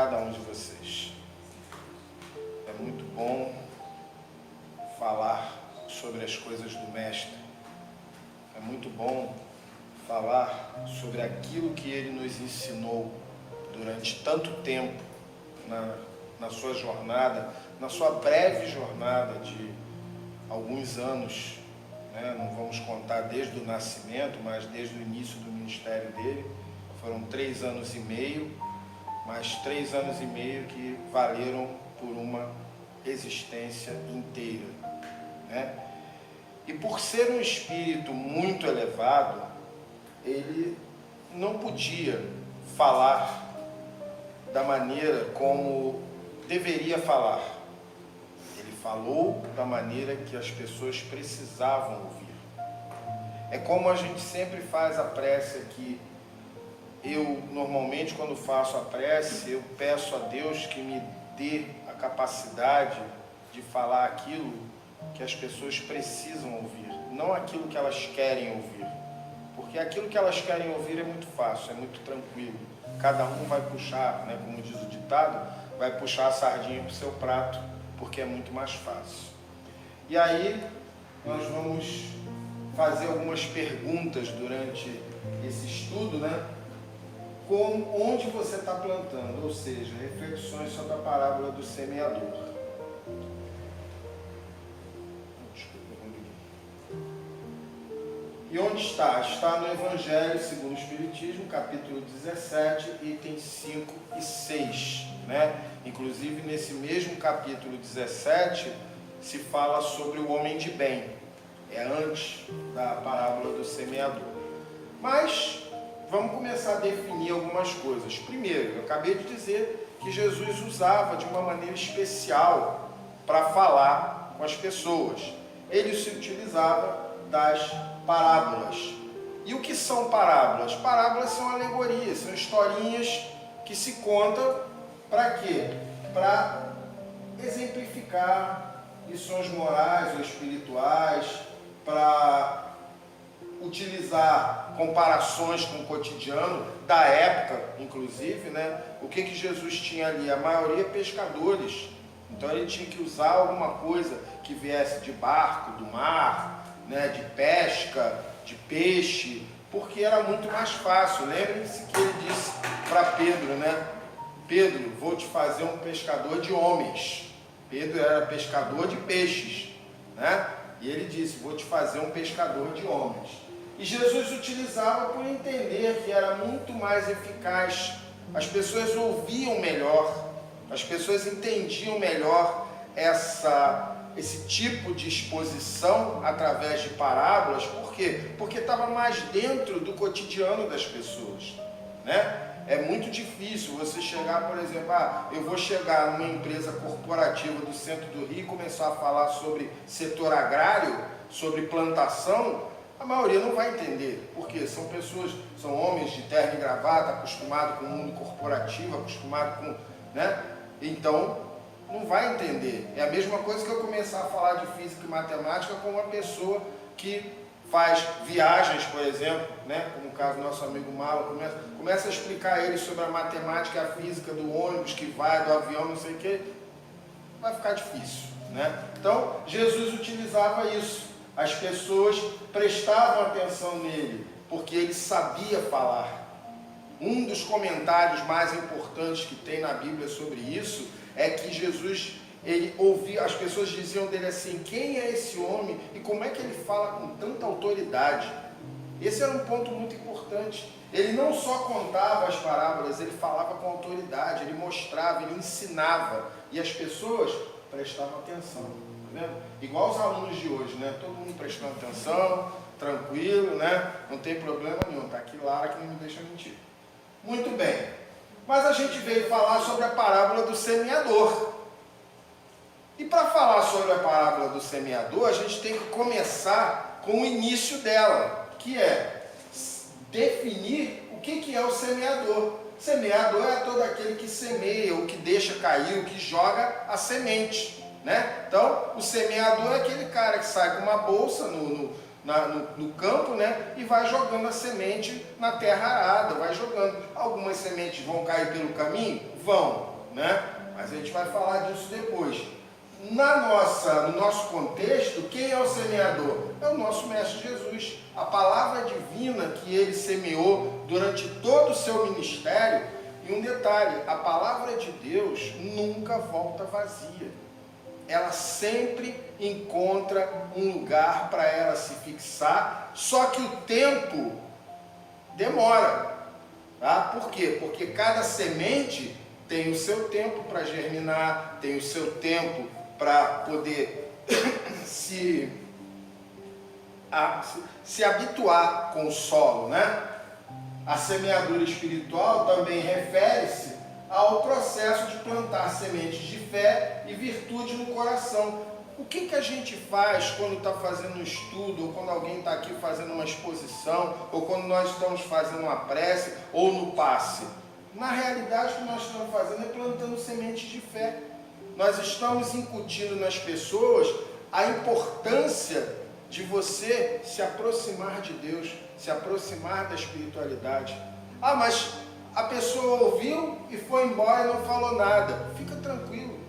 cada um de vocês. É muito bom falar sobre as coisas do Mestre. É muito bom falar sobre aquilo que ele nos ensinou durante tanto tempo na sua jornada, na sua breve jornada de alguns anos, né? Não vamos contar desde o nascimento, mas desde o início do ministério dele. Foram 3 anos e meio, mas 3 anos e meio que valeram por uma existência inteira, né? E por ser um espírito muito elevado, ele não podia falar da maneira como deveria falar. Ele falou da maneira que as pessoas precisavam ouvir. É como a gente sempre faz a prece aqui. Eu, normalmente, quando faço a prece, eu peço a Deus que me dê a capacidade de falar aquilo que as pessoas precisam ouvir, não aquilo que elas querem ouvir. Porque aquilo que elas querem ouvir é muito fácil, é muito tranquilo. Cada um vai puxar, né, como diz o ditado, vai puxar a sardinha para o seu prato, porque é muito mais fácil. E aí, nós vamos fazer algumas perguntas durante esse estudo, né? Onde você está plantando, ou seja, reflexões sobre a parábola do semeador. E onde está? Está no Evangelho segundo o Espiritismo, capítulo 17, itens 5 e 6. Né? Inclusive, nesse mesmo capítulo 17, se fala sobre o homem de bem. É antes da parábola do semeador. Mas vamos começar a definir algumas coisas. Primeiro, eu acabei de dizer que Jesus usava de uma maneira especial para falar com as pessoas. Ele se utilizava das parábolas. E o que são parábolas? Parábolas são alegorias, são historinhas que se contam para quê? Para exemplificar lições morais ou espirituais, para utilizar comparações com o cotidiano da época, inclusive, né? O que Jesus tinha ali? A maioria pescadores. Então ele tinha que usar alguma coisa que viesse de barco, do mar, né, de pesca, de peixe, porque era muito mais fácil. Lembrem-se que ele disse para Pedro, né? Pedro, vou te fazer um pescador de homens. Pedro era pescador de peixes, né? E ele disse, vou te fazer um pescador de homens. E Jesus utilizava por entender que era muito mais eficaz. As pessoas ouviam melhor, as pessoas entendiam melhor esse tipo de exposição através de parábolas. Por quê? Porque estava mais dentro do cotidiano das pessoas, né? É muito difícil você chegar, por exemplo, eu vou chegar numa empresa corporativa do centro do Rio e começar a falar sobre setor agrário, sobre plantação. A maioria não vai entender, porque são pessoas, são homens de terno e gravata, acostumados com o mundo corporativo, acostumados com, né? Então, não vai entender. É a mesma coisa que eu começar a falar de física e matemática com uma pessoa que faz viagens, por exemplo, né? Como o caso do nosso amigo Malo, começa a explicar a ele sobre a matemática e a física do ônibus que vai, do avião, não sei o que, vai ficar difícil, né? Então, Jesus utilizava isso. As pessoas prestavam atenção nele, porque ele sabia falar. Um dos comentários mais importantes que tem na Bíblia sobre isso é que Jesus, ele ouvia, as pessoas diziam dele assim, quem é esse homem e como é que ele fala com tanta autoridade? Esse era um ponto muito importante. Ele não só contava as parábolas, ele falava com autoridade, ele mostrava, ele ensinava, e as pessoas prestavam atenção, tá vendo? Igual os alunos de hoje, né? Todo mundo prestando atenção, tranquilo, né? Não tem problema nenhum, tá aqui Lara que não me deixa mentir. Muito bem, mas a gente veio falar sobre a parábola do semeador. E para falar sobre a parábola do semeador, a gente tem que começar com o início dela, que é definir o que é o semeador. Semeador é todo aquele que semeia, o que deixa cair, o que joga a semente, né? Então, o semeador é aquele cara que sai com uma bolsa no campo, né? E vai jogando a semente na terra arada, vai jogando. Algumas sementes vão cair pelo caminho? Vão. né? Mas a gente vai falar disso depois. No nosso contexto, quem é o semeador? É o nosso Mestre Jesus. A palavra divina que ele semeou durante todo o seu ministério. E um detalhe, a palavra de Deus nunca volta vazia. Ela sempre encontra um lugar para ela se fixar, só que o tempo demora. Tá? Por quê? Porque cada semente tem o seu tempo para germinar, tem o seu tempo para poder se habituar com o solo, né? A semeadura espiritual também refere-se ao processo de plantar sementes de fé e virtude no coração. O que a gente faz quando está fazendo um estudo, ou quando alguém está aqui fazendo uma exposição, ou quando nós estamos fazendo uma prece, ou no passe? Na realidade, o que nós estamos fazendo é plantando sementes de fé. Nós estamos incutindo nas pessoas a importância de você se aproximar de Deus, se aproximar da espiritualidade. Ah, mas a pessoa ouviu e foi embora e não falou nada. Fica tranquilo.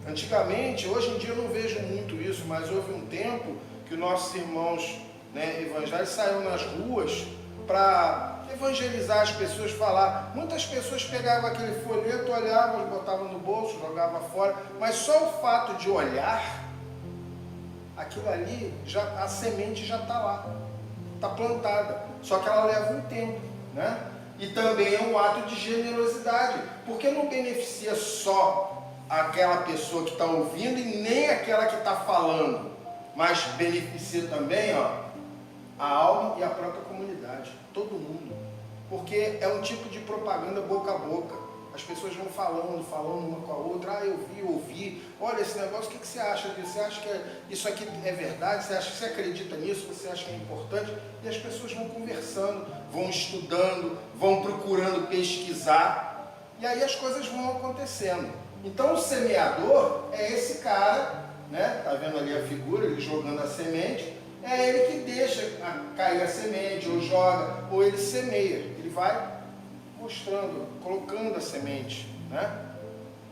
Antigamente, hoje em dia eu não vejo muito isso, mas houve um tempo que os nossos irmãos, né, evangélicos saíram nas ruas para evangelizar as pessoas, falar. Muitas pessoas pegavam aquele folheto, olhavam, botavam no bolso, jogavam fora, mas só o fato de olhar, aquilo ali, a semente já está lá, está plantada, só que ela leva um tempo, né? E também é um ato de generosidade, porque não beneficia só aquela pessoa que está ouvindo e nem aquela que está falando, mas beneficia também, ó, a alma e a própria comunidade, todo mundo, porque é um tipo de propaganda boca a boca. As pessoas vão falando uma com a outra. Ah, eu ouvi, olha esse negócio, o que você acha disso? Você acha que isso aqui é verdade? Você acha que você acredita nisso? Você acha que é importante? E as pessoas vão conversando, vão estudando, vão procurando pesquisar, e aí as coisas vão acontecendo. Então o semeador é esse cara, né? Tá vendo ali a figura, ele jogando a semente, é ele que deixa cair a semente, ou joga, ou ele semeia, ele vai mostrando, colocando a semente, né?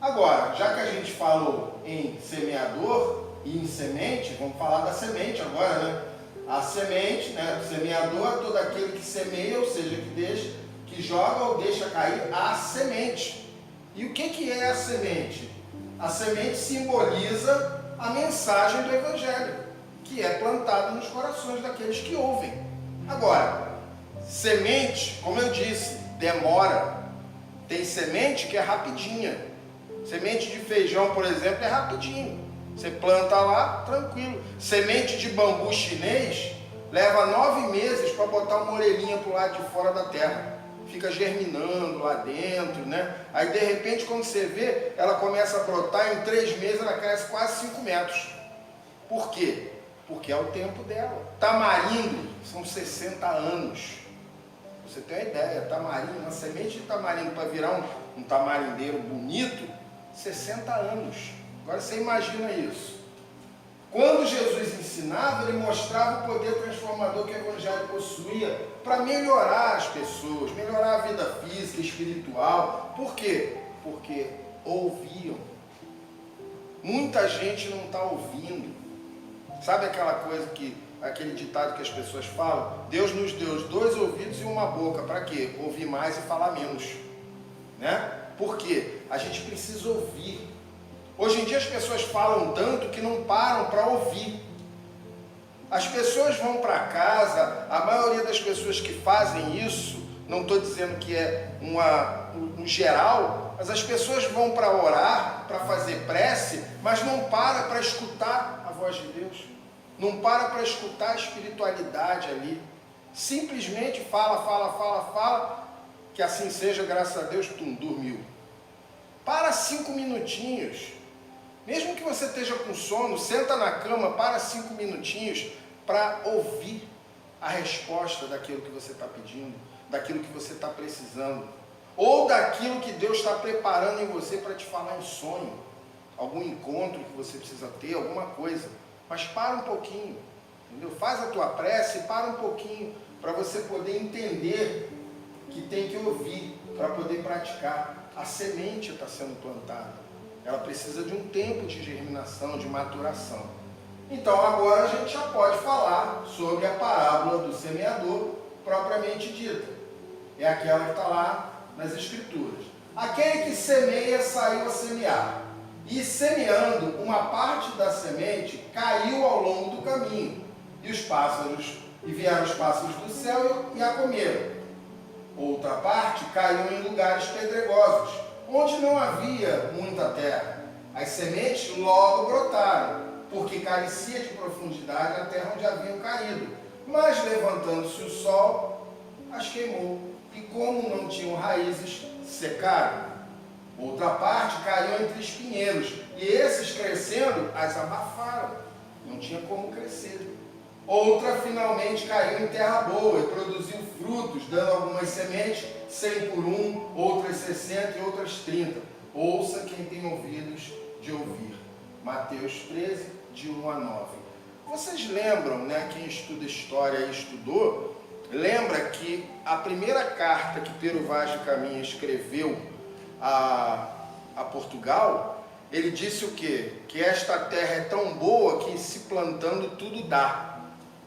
Agora, já que a gente falou em semeador e em semente, vamos falar da semente agora, né? A semente, né? O semeador é todo aquele que semeia, ou seja, que deixa, que joga ou deixa cair a semente. E o que é a semente? A semente simboliza a mensagem do Evangelho, que é plantada nos corações daqueles que ouvem. Agora, semente, como eu disse, demora. Tem semente que é rapidinha. Semente de feijão, por exemplo, é rapidinho. Você planta lá, tranquilo. Semente de bambu chinês leva 9 meses para botar uma orelhinha para o lado de fora da terra. Fica germinando lá dentro, né? Aí de repente, quando você vê, ela começa a brotar, em 3 meses ela cresce quase 5 metros. Por quê? Porque é o tempo dela. Tamarindo são 60 anos. Você tem uma ideia, tamarindo, uma semente de tamarindo para virar um tamarindeiro bonito, 60 anos. Agora você imagina isso. Quando Jesus ensinava, ele mostrava o poder transformador que o Evangelho possuía para melhorar as pessoas, melhorar a vida física, espiritual. Por quê? Porque ouviam. Muita gente não está ouvindo. Sabe aquela coisa aquele ditado que as pessoas falam? Deus nos deu 2 ouvidos e uma boca. Para quê? Ouvir mais e falar menos. Né? Por quê? A gente precisa ouvir. Hoje em dia as pessoas falam tanto que não param para ouvir. As pessoas vão para casa, a maioria das pessoas que fazem isso, não estou dizendo que é um geral, mas as pessoas vão para orar, para fazer prece, mas não para escutar a voz de Deus. Não para escutar a espiritualidade ali. Simplesmente fala, que assim seja, graças a Deus, dormiu. Para 5 minutinhos. Mesmo que você esteja com sono, senta na cama, para 5 minutinhos para ouvir a resposta daquilo que você está pedindo, daquilo que você está precisando, ou daquilo que Deus está preparando em você para te falar em sonho, algum encontro que você precisa ter, alguma coisa. Mas para um pouquinho, entendeu? Faz a tua prece e para um pouquinho, para você poder entender que tem que ouvir, para poder praticar. a semente está sendo plantada. Ela precisa de um tempo de germinação, de maturação. Então agora a gente já pode falar sobre a parábola do semeador propriamente dita. É aquela que está lá nas Escrituras. Aquele que semeia saiu a semear. E semeando, uma parte da semente caiu ao longo do caminho. E vieram os pássaros do céu e a comeram. Outra parte caiu em lugares pedregosos, onde não havia muita terra. As sementes logo brotaram, porque carecia de profundidade a terra onde haviam caído. Mas levantando-se o sol, as queimou, e como não tinham raízes, secaram. Outra parte caiu entre espinheiros, e esses crescendo as abafaram. Não tinha como crescer. Outra finalmente caiu em terra boa e produziu frutos, dando algumas sementes, 100 por 1, outras 60 e outras 30. Ouça quem tem ouvidos de ouvir. Mateus 13, de 1 a 9. Vocês lembram, né, quem estuda história e estudou, lembra que a primeira carta que Pero Vaz de Caminha escreveu a Portugal, ele disse o quê? Que esta terra é tão boa que se plantando tudo dá.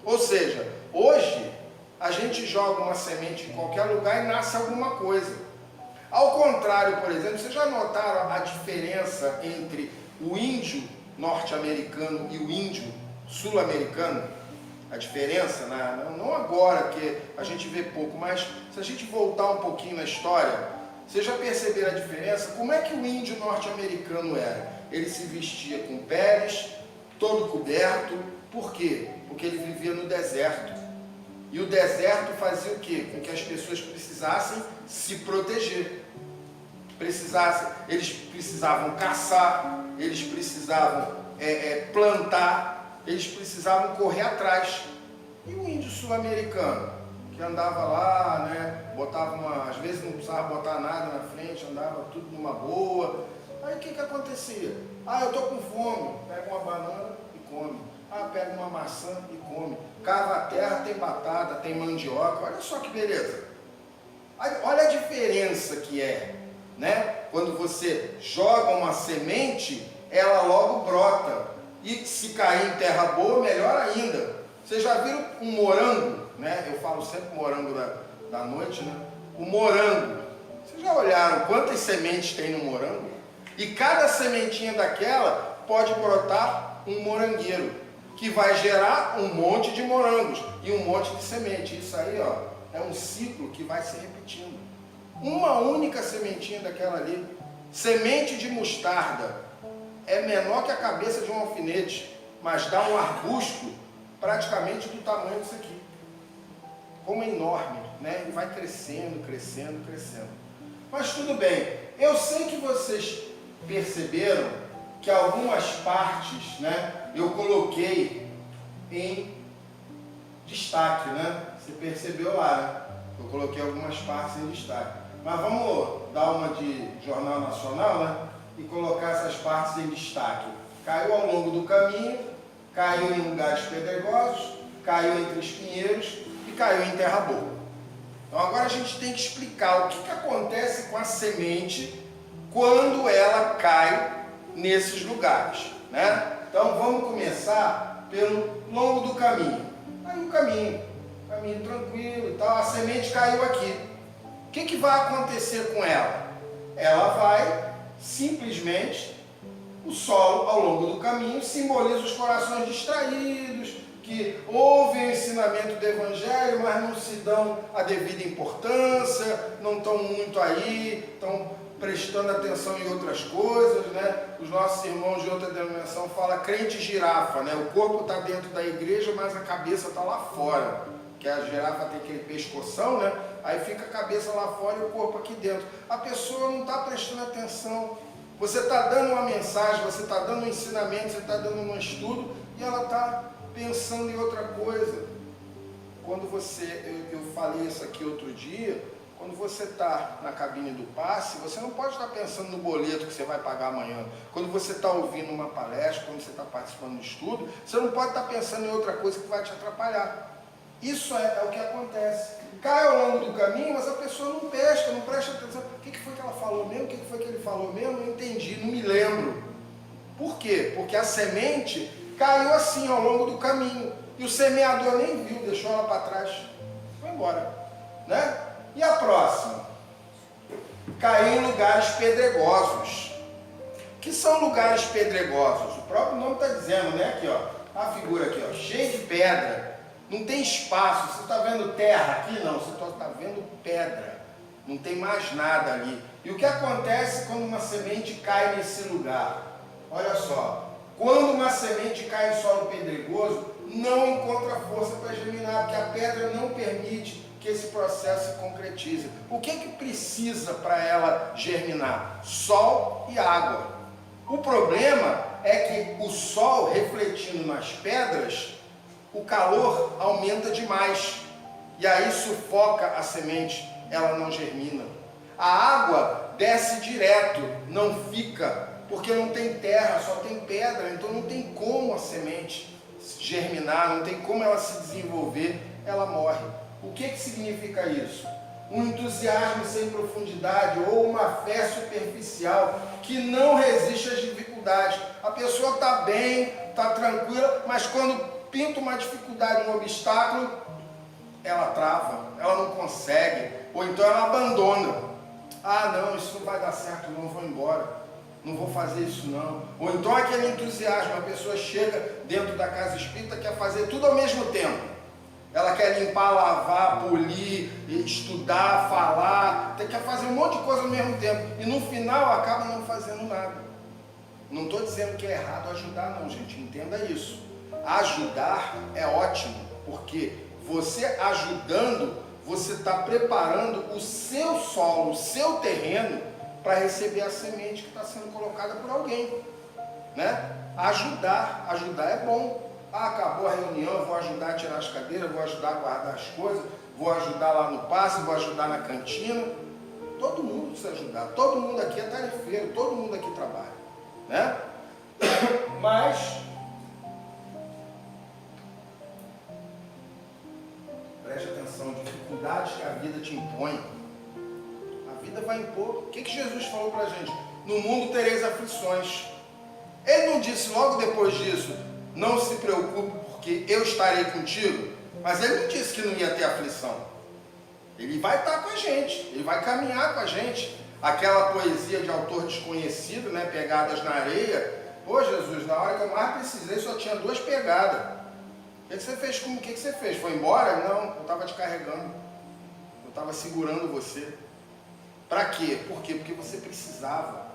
Ou seja, hoje a gente joga uma semente em qualquer lugar e nasce alguma coisa. Ao contrário, por exemplo, vocês já notaram a diferença entre o índio norte-americano e o índio sul-americano? A diferença, não agora que a gente vê pouco, mas se a gente voltar um pouquinho na história, vocês já perceberam a diferença? Como é que o índio norte-americano era? Ele se vestia com peles, todo coberto. Por quê? Porque ele vivia no deserto. E o deserto fazia o quê? Com que as pessoas precisassem se proteger. Eles precisavam caçar, eles precisavam plantar, eles precisavam correr atrás. E o índio sul-americano, que andava lá, né, às vezes não precisava botar nada na frente, andava tudo numa boa. Aí o que acontecia? Eu estou com fome, pega uma banana e come. Pega uma maçã e come. Cava a terra, tem batata, tem mandioca. Olha só que beleza. Olha a diferença que é, né? Quando você joga uma semente, ela logo brota. E se cair em terra boa, melhor ainda. Vocês já viram um morango, né? Eu falo sempre morango da noite, né? O morango. Vocês já olharam quantas sementes tem no morango? E cada sementinha daquela pode brotar um morangueiro, que vai gerar um monte de morangos e um monte de semente. Isso aí, ó, é um ciclo que vai se repetindo. Uma única sementinha daquela ali, semente de mostarda, é menor que a cabeça de um alfinete, mas dá um arbusto praticamente do tamanho disso aqui. Como é enorme, né? E vai crescendo, crescendo, crescendo. Mas tudo bem, eu sei que vocês perceberam que algumas partes, né, eu coloquei em destaque, né? Você percebeu lá, né? Eu coloquei algumas partes em destaque. Mas vamos dar uma de Jornal Nacional, né? E colocar essas partes em destaque. Caiu ao longo do caminho, caiu em lugares pedregosos, caiu entre espinheiros e caiu em terra boa. Então agora a gente tem que explicar o que acontece com a semente quando ela cai nesses lugares, né? Então vamos começar pelo longo do caminho. Aí o caminho tranquilo e tal, a semente caiu aqui. O que vai acontecer com ela? Ela vai simplesmente, o solo ao longo do caminho simboliza os corações distraídos, que ouvem o ensinamento do Evangelho, mas não se dão a devida importância, não estão muito aí, estão prestando atenção em outras coisas, né? Os nossos irmãos de outra denominação falam crente girafa, né? O corpo está dentro da igreja, mas a cabeça está lá fora. Que a girafa tem aquele pescoção, né? Aí fica a cabeça lá fora e o corpo aqui dentro. A pessoa não está prestando atenção. Você está dando uma mensagem, você está dando um ensinamento, você está dando um estudo e ela está pensando em outra coisa. Quando eu falei isso aqui outro dia, quando você está na cabine do passe, você não pode estar pensando no boleto que você vai pagar amanhã. Quando você está ouvindo uma palestra, quando você está participando do estudo, você não pode estar pensando em outra coisa que vai te atrapalhar. Isso é o que acontece. Cai ao longo do caminho, mas a pessoa não pesca, não presta atenção. O que foi que ela falou mesmo? O que foi que ele falou mesmo? Não entendi, não me lembro. Por quê? Porque a semente caiu assim ao longo do caminho. E o semeador nem viu, deixou ela para trás. Foi embora. Né? E a próxima? Caiu em lugares pedregosos. O que são lugares pedregosos? O próprio nome está dizendo, né? Aqui, ó. A figura aqui, ó, cheia de pedra. Não tem espaço. Você está vendo terra aqui? Não, você está vendo pedra. Não tem mais nada ali. E o que acontece quando uma semente cai nesse lugar? Olha só. Quando uma semente cai em solo pedregoso, não encontra força para germinar, porque a pedra não permite que esse processo se concretize. O que precisa para ela germinar? Sol e água. O problema é que o sol refletindo nas pedras, o calor aumenta demais. E aí sufoca a semente, ela não germina. A água desce direto, não fica, porque não tem terra, só tem pedra, então não tem como a semente germinar, não tem como ela se desenvolver, ela morre. O que significa isso? Um entusiasmo sem profundidade ou uma fé superficial que não resiste às dificuldades. A pessoa está bem, está tranquila, mas quando pinta uma dificuldade, um obstáculo, ela trava, ela não consegue, ou então ela abandona. Ah, não, isso não vai dar certo, não vou embora, não vou fazer isso não. Ou então aquele entusiasmo, a pessoa chega dentro da casa espírita, quer fazer tudo ao mesmo tempo. Ela quer limpar, lavar, polir, estudar, falar, quer fazer um monte de coisa ao mesmo tempo. E no final acaba não fazendo nada. Não estou dizendo que é errado ajudar não, gente, entenda isso. Ajudar é ótimo, porque você ajudando, você está preparando o seu solo, o seu terreno, para receber a semente que está sendo colocada por alguém. Né? Ajudar é bom. Ah, acabou a reunião, vou ajudar a tirar as cadeiras, vou ajudar a guardar as coisas, vou ajudar lá no passe, vou ajudar na cantina. Todo mundo precisa ajudar, todo mundo aqui é tarefeiro, todo mundo aqui trabalha. Né? Mas, preste atenção, dificuldades que a vida te impõe. A vida vai impor. O que Jesus falou para a gente? No mundo tereis aflições. Ele não disse logo depois disso, não se preocupe porque eu estarei contigo, mas ele não disse que não ia ter aflição. Ele vai estar com a gente, ele vai caminhar com a gente. Aquela poesia de autor desconhecido, né, pegadas na areia. Pô, Jesus, na hora que eu mais precisei só tinha 2 pegadas. O que você fez comigo? O que você fez? Foi embora? Não, eu estava te carregando. Eu estava segurando você. Para quê? Por quê? Porque você precisava.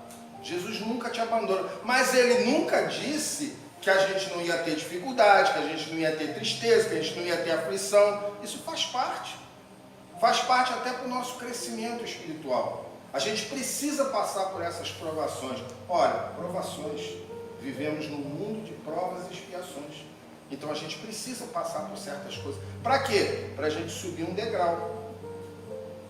Jesus nunca te abandona. Mas ele nunca disse que a gente não ia ter dificuldade, que a gente não ia ter tristeza, que a gente não ia ter aflição. Isso faz parte. Faz parte até para o nosso crescimento espiritual. A gente precisa passar por essas provações. Olha, provações. Vivemos num mundo de provas e expiações. Então a gente precisa passar por certas coisas. Para quê? Para a gente subir um degrau.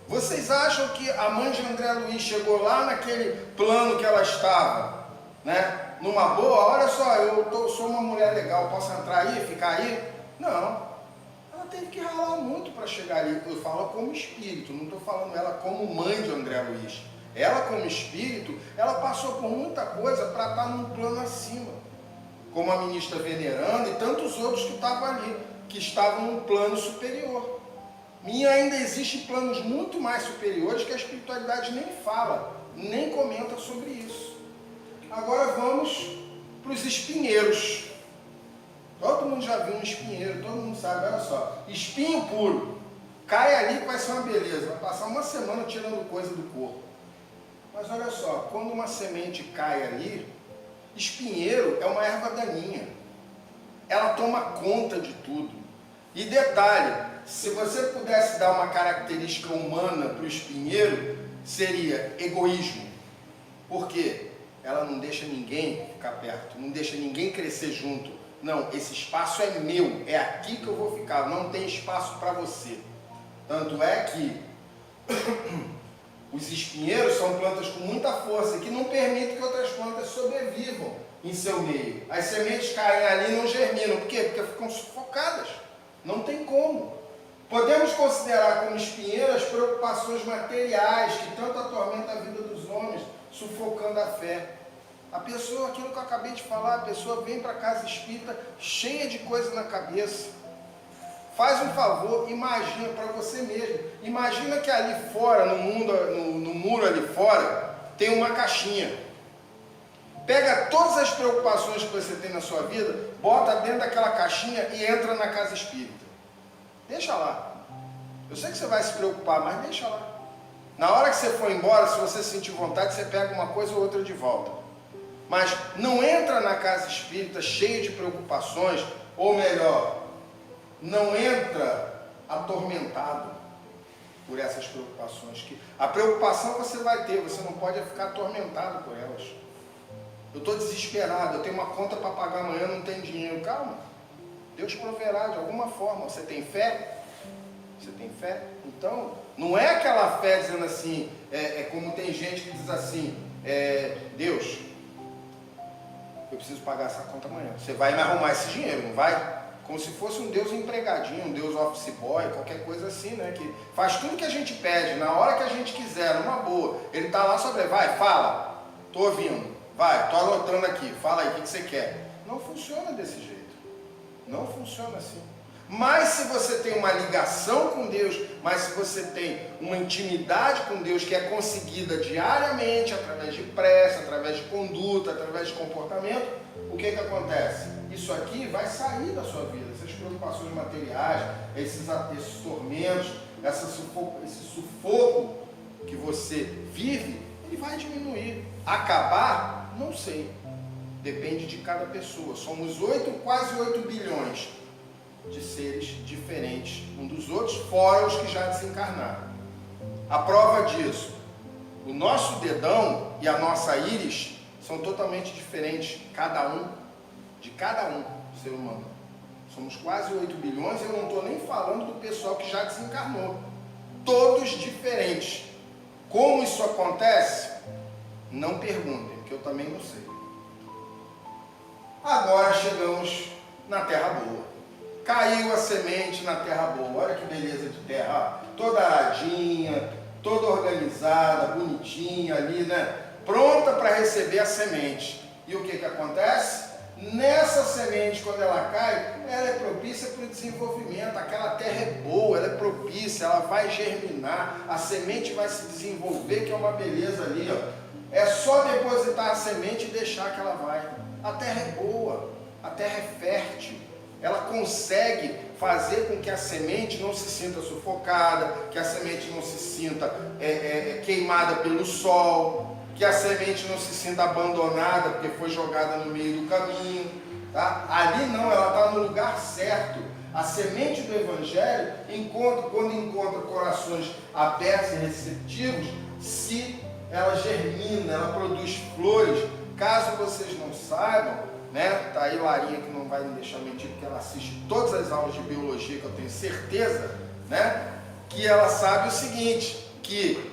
Vocês acham que a mãe de André Luiz chegou lá naquele plano que ela estava, né? Numa boa, olha só, sou uma mulher legal, posso entrar aí, ficar aí? Não. Ela teve que ralar muito para chegar ali. Eu falo como espírito, não estou falando ela como mãe de André Luiz. Ela como espírito, ela passou por muita coisa para estar num plano acima. Como a ministra veneranda e tantos outros que estavam ali, que estavam num plano superior. E ainda existem planos muito mais superiores que a espiritualidade nem fala, nem comenta sobre isso. Agora vamos para os espinheiros. Todo mundo já viu um espinheiro, todo mundo sabe, olha só. Espinho puro. Cai ali que vai ser uma beleza. Vai passar uma semana tirando coisa do corpo. Mas olha só, quando uma semente cai ali, espinheiro é uma erva daninha. Ela toma conta de tudo. E detalhe, se você pudesse dar uma característica humana para o espinheiro, seria egoísmo. Por quê? Ela não deixa ninguém ficar perto, não deixa ninguém crescer junto. Não, esse espaço é meu, é aqui que eu vou ficar, não tem espaço para você. Tanto é que os espinheiros são plantas com muita força que não permitem que outras plantas sobrevivam em seu meio. As sementes caem ali e não germinam. Por quê? Porque ficam sufocadas. Não tem como. Podemos considerar como espinheiro as preocupações materiais que tanto atormentam a vida dos homens, sufocando a fé. A pessoa, aquilo que eu acabei de falar, a pessoa vem para a casa espírita cheia de coisa na cabeça. Faz um favor, imagina para você mesmo. Imagina que ali fora, no muro ali fora, tem uma caixinha. Pega todas as preocupações que você tem na sua vida, bota dentro daquela caixinha e entra na casa espírita. Deixa lá. Eu sei que você vai se preocupar, mas deixa lá. Na hora que você for embora, se você sentir vontade, você pega uma coisa ou outra de volta. Mas não entra na casa espírita cheia de preocupações, ou melhor, não entra atormentado por essas preocupações. A preocupação você vai ter, você não pode ficar atormentado por elas. Eu estou desesperado, eu tenho uma conta para pagar amanhã, não tenho dinheiro. Calma, Deus proverá de alguma forma. Você tem fé? Você tem fé? Então, não é aquela fé dizendo assim, como tem gente que diz assim, Deus, eu preciso pagar essa conta amanhã. Você vai me arrumar esse dinheiro, não vai? Como se fosse um Deus empregadinho, um Deus office boy, qualquer coisa assim, né? Que faz tudo que a gente pede, na hora que a gente quiser, numa boa. Ele está lá sobre, vai, fala, estou ouvindo, vai, estou anotando aqui, fala aí, o que você quer? Não funciona desse jeito. Não funciona assim. Mas se você tem uma ligação com Deus, mas se você tem uma intimidade com Deus que é conseguida diariamente, através de prece, através de conduta, através de comportamento, o que acontece? Isso aqui vai sair da sua vida, essas preocupações materiais, esses tormentos, esse sufoco que você vive, ele vai diminuir. Acabar? Não sei. Depende de cada pessoa. Somos quase 8 bilhões de seres diferentes um dos outros, fora os que já desencarnaram. A prova disso, o nosso dedão e a nossa íris são totalmente diferentes, de cada um ser humano. Somos quase 8 bilhões, eu não estou nem falando do pessoal que já desencarnou. Todos diferentes. Como isso acontece? Não perguntem, porque eu também não sei. Agora chegamos na terra boa. Caiu a semente na terra boa. Olha que beleza de terra, ó. Toda aradinha, toda organizada, bonitinha ali, né? Pronta para receber a semente. E o que acontece? Nessa semente, quando ela cai, ela é propícia para o desenvolvimento. Aquela terra é boa, ela é propícia, ela vai germinar, a semente vai se desenvolver, que é uma beleza ali, ó. É só depositar a semente e deixar que ela vai. A terra é boa, a terra é fértil. Ela consegue fazer com que a semente não se sinta sufocada, que a semente não se sinta queimada pelo sol, que a semente não se sinta abandonada porque foi jogada no meio do caminho. Tá? Ali não, ela está no lugar certo. A semente do Evangelho, quando encontra corações abertos e receptivos, ela germina, ela produz flores. Caso vocês não saibam, né? Tá aí Larinha, que não vai me deixar mentir, porque ela assiste todas as aulas de biologia, que eu tenho certeza, né? Que ela sabe o seguinte, que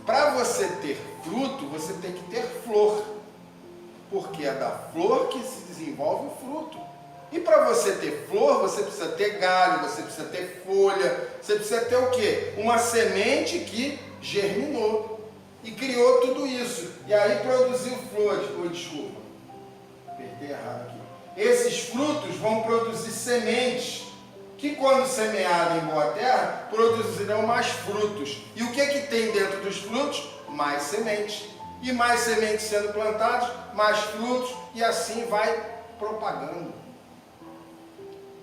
para você ter fruto, você tem que ter flor, porque é da flor que se desenvolve o fruto. E para você ter flor, você precisa ter galho, você precisa ter folha, você precisa ter o quê? Uma semente que germinou e criou tudo isso, e aí produziu flores. Desculpa, apertei errado aqui. Esses frutos vão produzir sementes, que quando semeada em boa terra, produzirão mais frutos. E o que tem dentro dos frutos? Mais sementes. E mais sementes sendo plantadas, mais frutos, e assim vai propagando.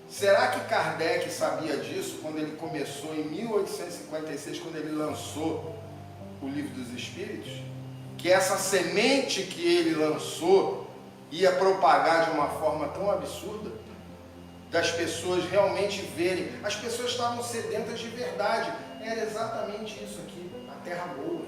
Será que Kardec sabia disso quando ele começou em 1856, quando ele lançou o Livro dos Espíritos? Que essa semente que ele lançou ia propagar de uma forma tão absurda, das pessoas realmente verem. As pessoas estavam sedentas de verdade. Era exatamente isso aqui, a terra boa,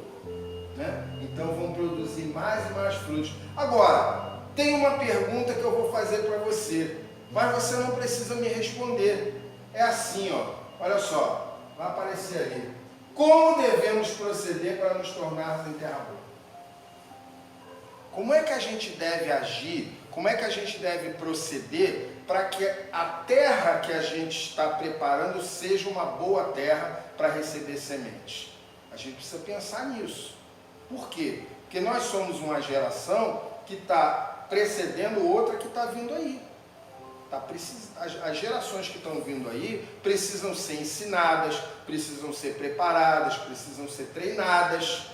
né? Então vão produzir mais e mais frutos. Agora, tem uma pergunta que eu vou fazer para você, mas você não precisa me responder. É assim, ó. Olha só, vai aparecer ali. Como devemos proceder para nos tornarmos em terra boa? como é que a gente deve agir, como é que a gente deve proceder para que a terra que a gente está preparando seja uma boa terra para receber sementes. A gente precisa pensar nisso. Por quê? Porque nós somos uma geração que está precedendo outra que está vindo aí. As gerações que estão vindo aí precisam ser ensinadas, precisam ser preparadas, precisam ser treinadas.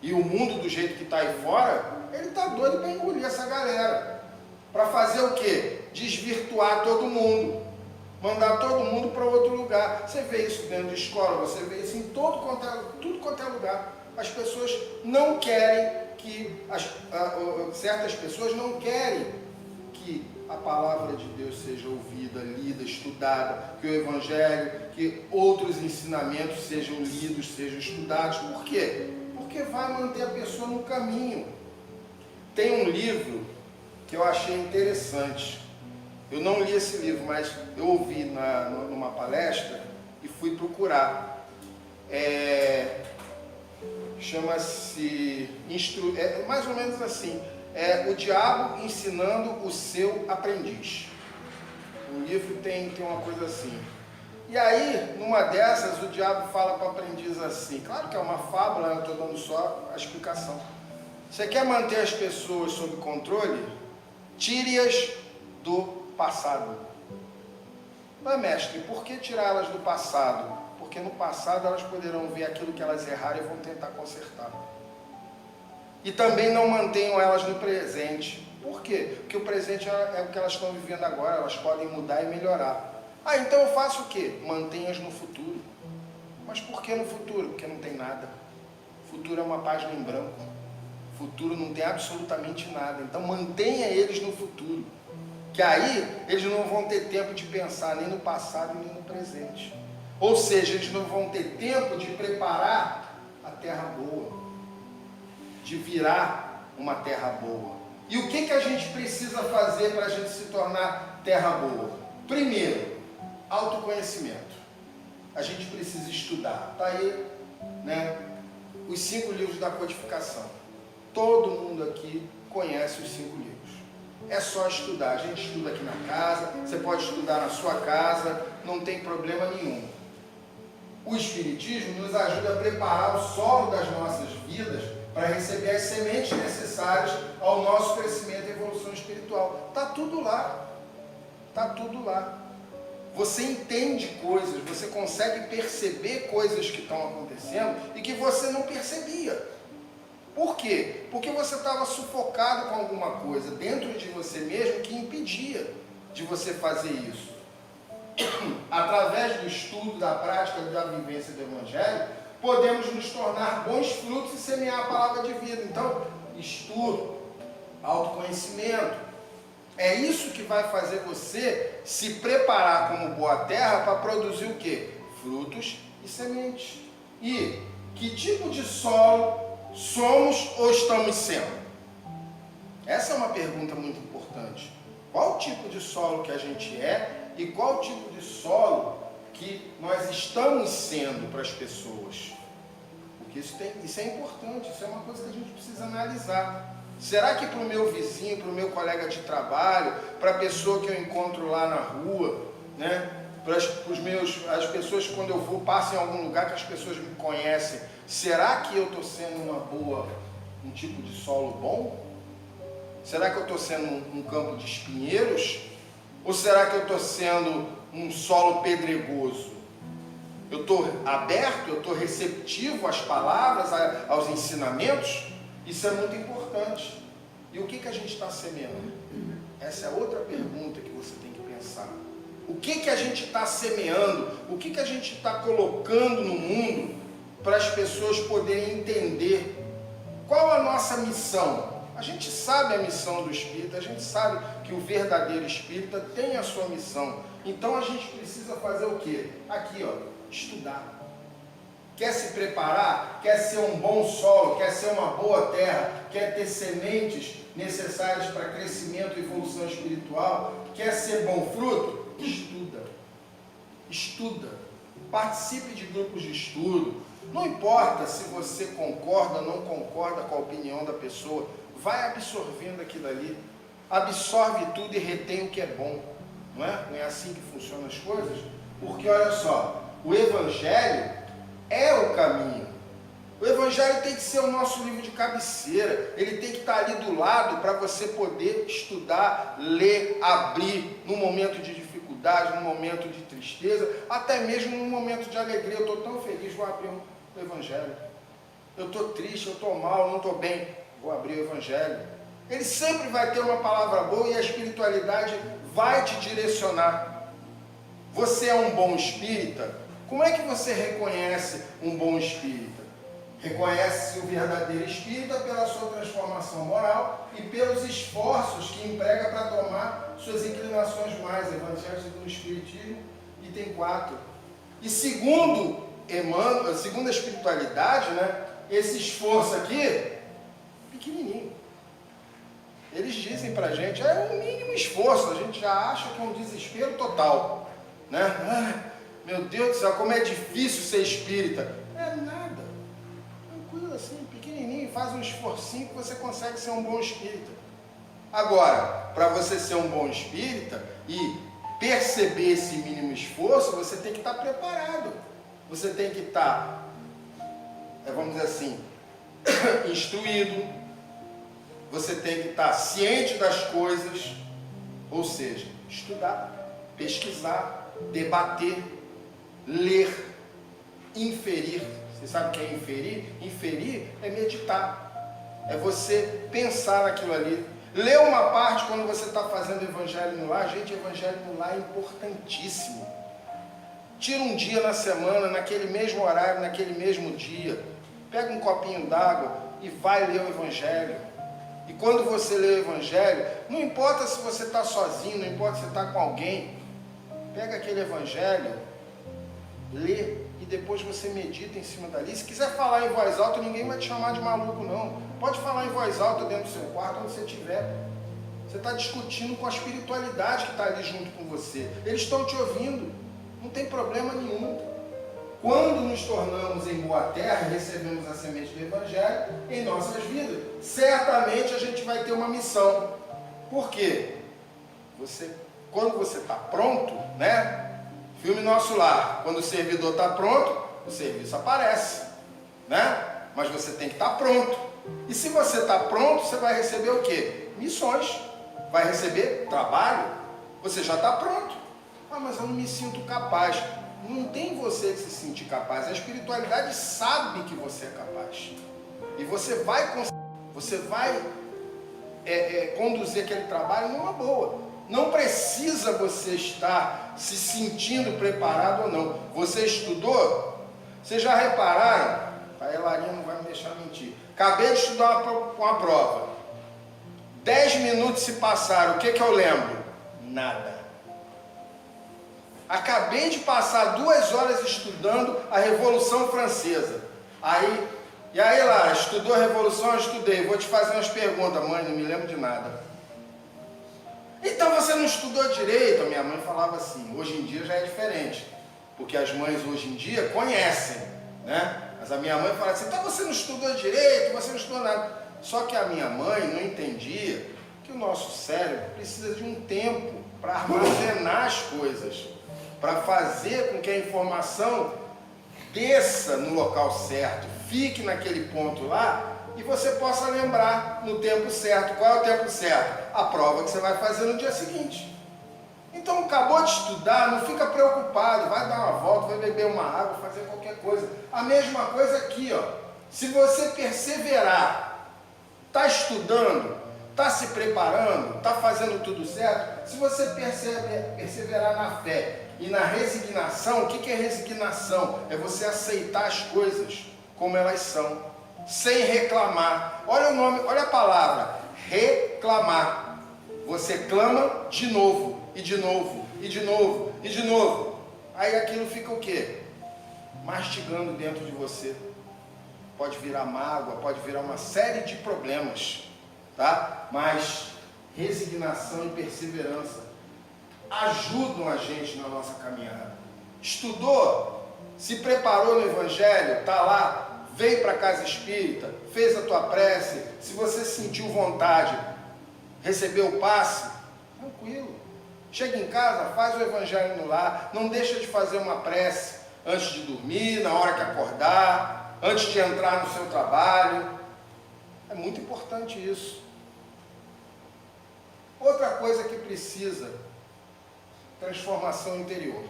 E o mundo do jeito que está aí fora, ele está doido para engolir essa galera. Para fazer o quê? Desvirtuar todo mundo. Mandar todo mundo para outro lugar. Você vê isso dentro de escola, você vê isso em tudo quanto é lugar. As pessoas não querem que, certas pessoas não querem que a palavra de Deus seja ouvida, lida, estudada, que o Evangelho, que outros ensinamentos sejam lidos, sejam estudados. Por quê? Porque vai manter a pessoa no caminho. Tem um livro que eu achei interessante. Eu não li esse livro, mas eu ouvi numa palestra e fui procurar. Chama-se, mais ou menos assim, O Diabo Ensinando o Seu Aprendiz. O livro tem uma coisa assim. E aí, numa dessas, o diabo fala para o aprendiz assim, claro que é uma fábula, eu estou dando só a explicação. Você quer manter as pessoas sob controle? Tire-as do passado. Mas, mestre, por que tirá-las do passado? Porque no passado elas poderão ver aquilo que elas erraram e vão tentar consertar. E também não mantenham elas no presente. Por quê? Porque o presente é o que elas estão vivendo agora, elas podem mudar e melhorar. Ah, então eu faço o quê? Mantenha-as no futuro. Mas por que no futuro? Porque não tem nada. Futuro é uma página em branco. Futuro não tem absolutamente nada. Então mantenha eles no futuro. Que aí eles não vão ter tempo de pensar nem no passado nem no presente. Ou seja, eles não vão ter tempo de preparar a terra boa. De virar uma terra boa. E o que a gente precisa fazer para a gente se tornar terra boa? Primeiro, autoconhecimento. A gente precisa estudar. Está aí, né, os 5 livros da codificação. Todo mundo aqui conhece os 5 livros. É só estudar. A gente estuda aqui na casa, você pode estudar na sua casa, não tem problema nenhum. O Espiritismo nos ajuda a preparar o solo das nossas vidas para receber as sementes necessárias ao nosso crescimento e evolução espiritual. Está tudo lá. Está tudo lá. Você entende coisas, você consegue perceber coisas que estão acontecendo e que você não percebia. Por quê? Porque você estava sufocado com alguma coisa dentro de você mesmo que impedia de você fazer isso. Através do estudo, da prática, da vivência do Evangelho, podemos nos tornar bons frutos e semear a palavra de vida. Então, estudo, autoconhecimento, é isso que vai fazer você se preparar como boa terra para produzir o quê? Frutos e sementes. E que tipo de solo somos ou estamos sendo? Essa é uma pergunta muito importante. Qual tipo de solo que a gente é e qual tipo de solo que nós estamos sendo para as pessoas? Porque isso é importante, isso é uma coisa que a gente precisa analisar. Será que para o meu vizinho, para o meu colega de trabalho, para a pessoa que eu encontro lá na rua, né? Para as pessoas que quando eu vou, passo em algum lugar que as pessoas me conhecem, será que eu estou sendo um tipo de solo bom? Será que eu estou sendo um campo de espinheiros? Ou será que eu estou sendo um solo pedregoso? Eu estou aberto, eu estou receptivo às palavras, aos ensinamentos? Isso é muito importante. E o que a gente está semeando? Essa é outra pergunta que você tem que pensar. O que a gente está semeando? O que a gente está colocando no mundo para as pessoas poderem entender qual a nossa missão? A gente sabe a missão do Espírita, a gente sabe que o verdadeiro Espírita tem a sua missão. Então a gente precisa fazer o quê? Aqui, ó, estudar. Quer se preparar? Quer ser um bom solo? Quer ser uma boa terra? Quer ter sementes necessárias para crescimento e evolução espiritual? Quer ser bom fruto? Estuda. Estuda. Participe de grupos de estudo. Não importa se você concorda ou não concorda com a opinião da pessoa. vai absorvendo aquilo ali, absorve tudo e retém o que é bom, não é? Não é assim que funcionam as coisas? Porque olha só, o Evangelho é o caminho. O Evangelho tem que ser o nosso livro de cabeceira, ele tem que estar ali do lado para você poder estudar, ler, abrir no momento de dificuldade, no momento de tristeza, até mesmo no momento de alegria. Eu estou tão feliz, vou abrir o Evangelho. Eu estou triste, eu estou mal, não estou bem, vou abrir o Evangelho. Ele sempre vai ter uma palavra boa e a espiritualidade vai te direcionar. Você é um bom espírita? Como é que você reconhece um bom espírita? Reconhece-se o verdadeiro espírita pela sua transformação moral e pelos esforços que emprega para tomar suas inclinações mais. Evangelho segundo o Espiritismo, item 4. E segundo a espiritualidade, né, esse esforço aqui, pequenininho. Eles dizem para a gente, é um mínimo esforço, a gente já acha que é um desespero total. Né? Meu Deus do céu, como é difícil ser espírita. É nada. Tranquilo assim, pequenininho, faz um esforcinho que você consegue ser um bom espírita. Agora, para você ser um bom espírita e perceber esse mínimo esforço, você tem que estar preparado. Você tem que estar, vamos dizer assim, instruído. Você tem que estar ciente das coisas, ou seja, estudar, pesquisar, debater, ler, inferir. Você sabe o que é inferir? Inferir é meditar, é você pensar naquilo ali. Ler uma parte quando você está fazendo evangelho no lar. Gente, evangelho no lar é importantíssimo. Tira um dia na semana, naquele mesmo horário, naquele mesmo dia, pega um copinho d'água e vai ler o evangelho. E quando você lê o Evangelho, não importa se você está sozinho, não importa se você está com alguém, pega aquele Evangelho, lê e depois você medita em cima dali. Se quiser falar em voz alta, ninguém vai te chamar de maluco, não. Pode falar em voz alta dentro do seu quarto, onde você estiver. Você está discutindo com a espiritualidade que está ali junto com você. Eles estão te ouvindo, não tem problema nenhum. Quando nos tornamos em boa terra, recebemos a semente do Evangelho em nossas vidas, certamente a gente vai ter uma missão. Por quê? Quando você está pronto, né? Filme Nosso Lar, quando o servidor está pronto, o serviço aparece, né? Mas você tem que estar pronto. E se você está pronto, você vai receber o quê? Missões. Vai receber trabalho. Você já está pronto. Ah, mas eu não me sinto capaz. Não tem você que se sentir capaz. A espiritualidade sabe que você é capaz. E você vai conduzir aquele trabalho numa boa. Não precisa você estar se sentindo preparado ou não. Você estudou? Vocês já repararam? A Elarinha não vai me deixar mentir. Acabei de estudar uma prova. 10 minutos se passaram. O que eu lembro? Nada. Acabei de passar 2 horas estudando a Revolução Francesa. E aí, Lara, estudou a Revolução? Eu estudei. Vou te fazer umas perguntas. Mãe, não me lembro de nada. Então você não estudou direito? A minha mãe falava assim. Hoje em dia já é diferente. Porque as mães hoje em dia conhecem, né? Mas a minha mãe falava assim, então você não estudou direito, você não estudou nada. Só que a minha mãe não entendia que o nosso cérebro precisa de um tempo para armazenar as coisas, para fazer com que a informação desça no local certo, fique naquele ponto lá e você possa lembrar no tempo certo. Qual é o tempo certo? A prova que você vai fazer no dia seguinte. Então, acabou de estudar, não fica preocupado, vai dar uma volta, vai beber uma água, fazer qualquer coisa. A mesma coisa aqui, ó. Se você perseverar, está estudando, está se preparando, está fazendo tudo certo, se você perseverar na fé e na resignação, o que é resignação? É você aceitar as coisas como elas são, sem reclamar. Olha o nome, olha a palavra, reclamar. Você clama de novo, e de novo, e de novo, e de novo. Aí aquilo fica o quê? Mastigando dentro de você. Pode virar mágoa, pode virar uma série de problemas, tá? Mas resignação e perseverança ajudam a gente na nossa caminhada. Estudou, se preparou no Evangelho, está lá, veio para a casa espírita, fez a tua prece, se você sentiu vontade, recebeu o passe, tranquilo. Chega em casa, faz o evangelho no lar, não deixa de fazer uma prece antes de dormir, na hora que acordar, antes de entrar no seu trabalho. É muito importante isso. Outra coisa que precisa, transformação interior.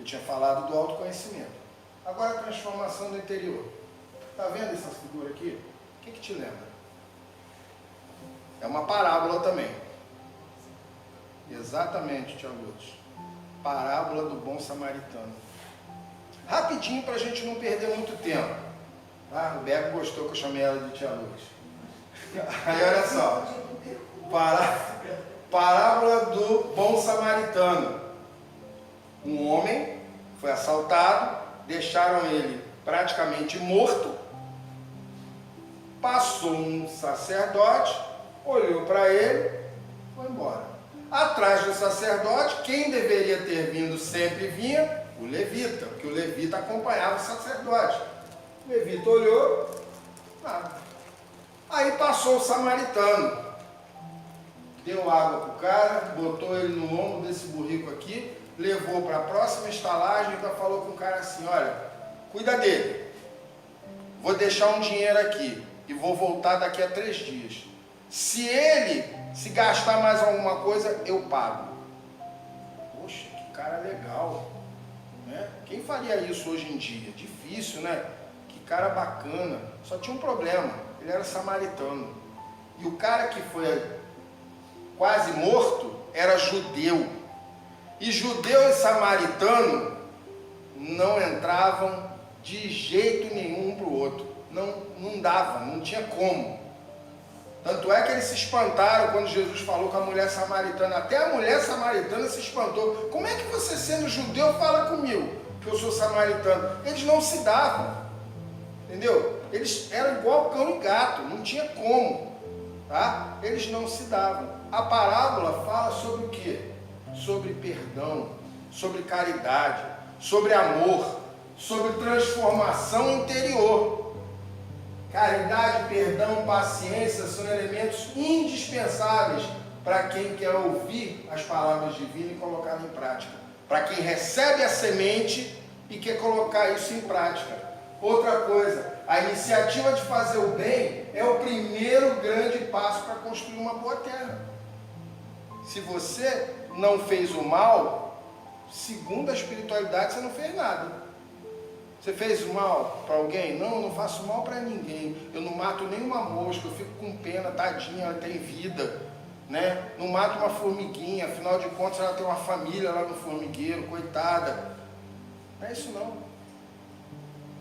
Eu tinha falado do autoconhecimento. Agora a transformação do interior. Está vendo essa figura aqui? O que te lembra? É uma parábola também. Exatamente, Tia Lourdes. Parábola do bom samaritano. Rapidinho para a gente não perder muito tempo. Ah, o Beco gostou que eu chamei ela de Tia Lourdes. Aí olha só. Parábola do bom samaritano. Um homem foi assaltado, deixaram ele praticamente morto. Passou um sacerdote, olhou para ele, foi embora. Atrás do sacerdote, quem deveria ter vindo sempre vinha? O levita, porque o levita acompanhava o sacerdote. O levita olhou, nada. Aí passou o samaritano, deu água para o cara, botou ele no ombro desse burrico aqui, levou para a próxima estalagem e ainda falou com o cara assim: olha, cuida dele, vou deixar um dinheiro aqui e vou voltar daqui a 3 dias. Se gastar mais alguma coisa, eu pago. Poxa, que cara legal, né? Quem faria isso hoje em dia? Difícil, né? Que cara bacana. Só tinha um problema, ele era samaritano. E o cara que foi quase morto era judeu. E judeu e samaritano não entravam de jeito nenhum um para o outro. Não dava, não tinha como. Tanto é que eles se espantaram quando Jesus falou com a mulher samaritana. Até a mulher samaritana se espantou. Como é que você, sendo judeu, fala comigo que eu sou samaritano? Eles não se davam, entendeu? Eles eram igual cão e gato, não tinha como, tá? Eles não se davam. A parábola fala sobre o quê? Sobre perdão, sobre caridade, sobre amor, sobre transformação interior. Caridade, perdão, paciência são elementos indispensáveis para quem quer ouvir as palavras divinas e colocá-las em prática. Para quem recebe a semente e quer colocar isso em prática. Outra coisa, a iniciativa de fazer o bem é o primeiro grande passo para construir uma boa terra. Se você não fez o mal, segundo a espiritualidade, você não fez nada. Você fez mal para alguém? Não, eu não faço mal para ninguém. Eu não mato nenhuma mosca, eu fico com pena, tadinha, ela tem vida, né? Não mato uma formiguinha, afinal de contas ela tem uma família lá no formigueiro, coitada. Não é isso não.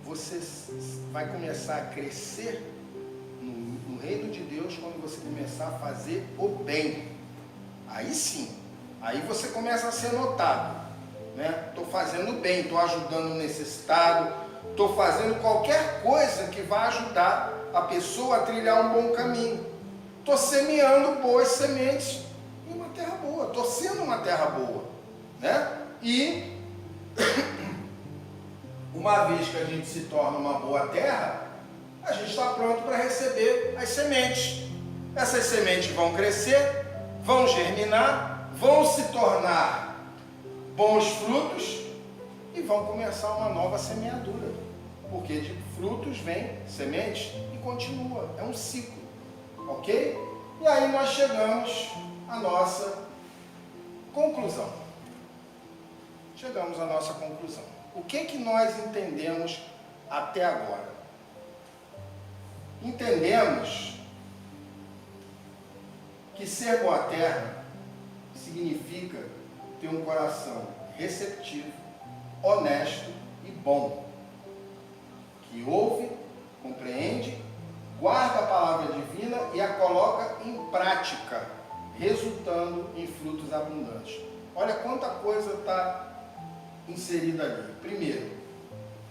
Você vai começar a crescer no reino de Deus quando você começar a fazer o bem. Aí sim, aí você começa a ser notado. Estou fazendo bem, estou ajudando o necessitado, estou fazendo qualquer coisa que vá ajudar a pessoa a trilhar um bom caminho. Estou semeando boas sementes em uma terra boa, estou sendo uma terra boa, né? E uma vez que a gente se torna uma boa terra, a gente está pronto para receber as sementes. Essas sementes vão crescer, vão germinar, vão se tornar bons frutos e vão começar uma nova semeadura, porque de frutos vem sementes e continua, é um ciclo, ok? E aí nós chegamos à nossa conclusão. O que nós entendemos até agora? Entendemos que ser boa terra significa ter um coração receptivo, honesto e bom, que ouve, compreende, guarda a palavra divina e a coloca em prática, resultando em frutos abundantes. Olha quanta coisa está inserida ali. Primeiro,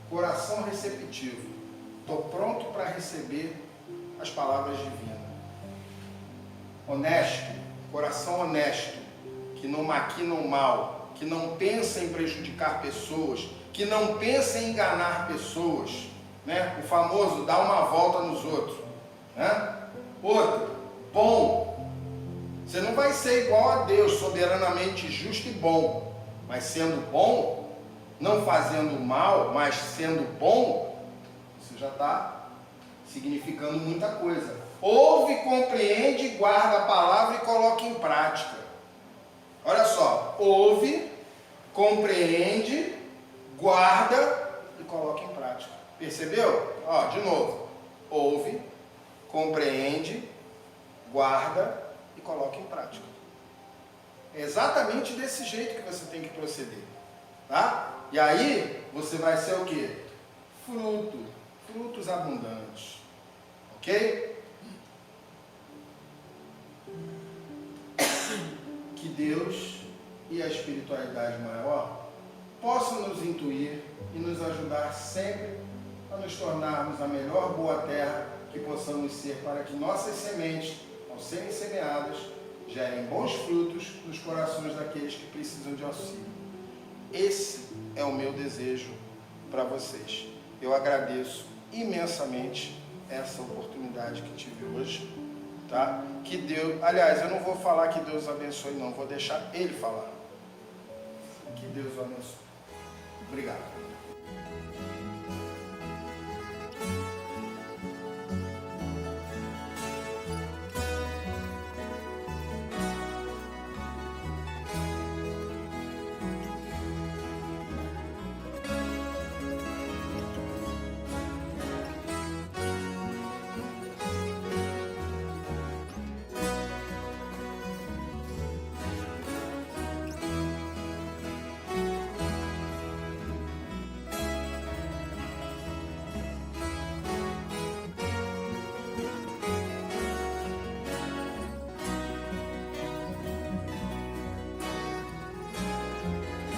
coração receptivo. Estou pronto para receber as palavras divinas. Honesto, coração honesto, que não maquina o mal, que não pensa em prejudicar pessoas, que não pensa em enganar pessoas, né? O famoso dá uma volta nos outros, né? Outro, bom. Você não vai ser igual a Deus, soberanamente justo e bom, mas sendo bom, não fazendo mal, mas sendo bom, isso já está significando muita coisa. Ouve, compreende, guarda a palavra e coloca em prática. Olha só, ouve, compreende, guarda e coloca em prática. Percebeu? Ó, de novo. Ouve, compreende, guarda e coloca em prática. É exatamente desse jeito que você tem que proceder. Tá? E aí, você vai ser o quê? Frutos abundantes. Ok? Que Deus e a espiritualidade maior possam nos intuir e nos ajudar sempre a nos tornarmos a melhor boa terra que possamos ser, para que nossas sementes, ao serem semeadas, gerem bons frutos nos corações daqueles que precisam de auxílio. Esse é o meu desejo para vocês. Eu agradeço imensamente essa oportunidade que tive hoje, tá? Que Deus, aliás, eu não vou falar que Deus abençoe, não, vou deixar Ele falar. Que Deus o abençoe. Obrigado.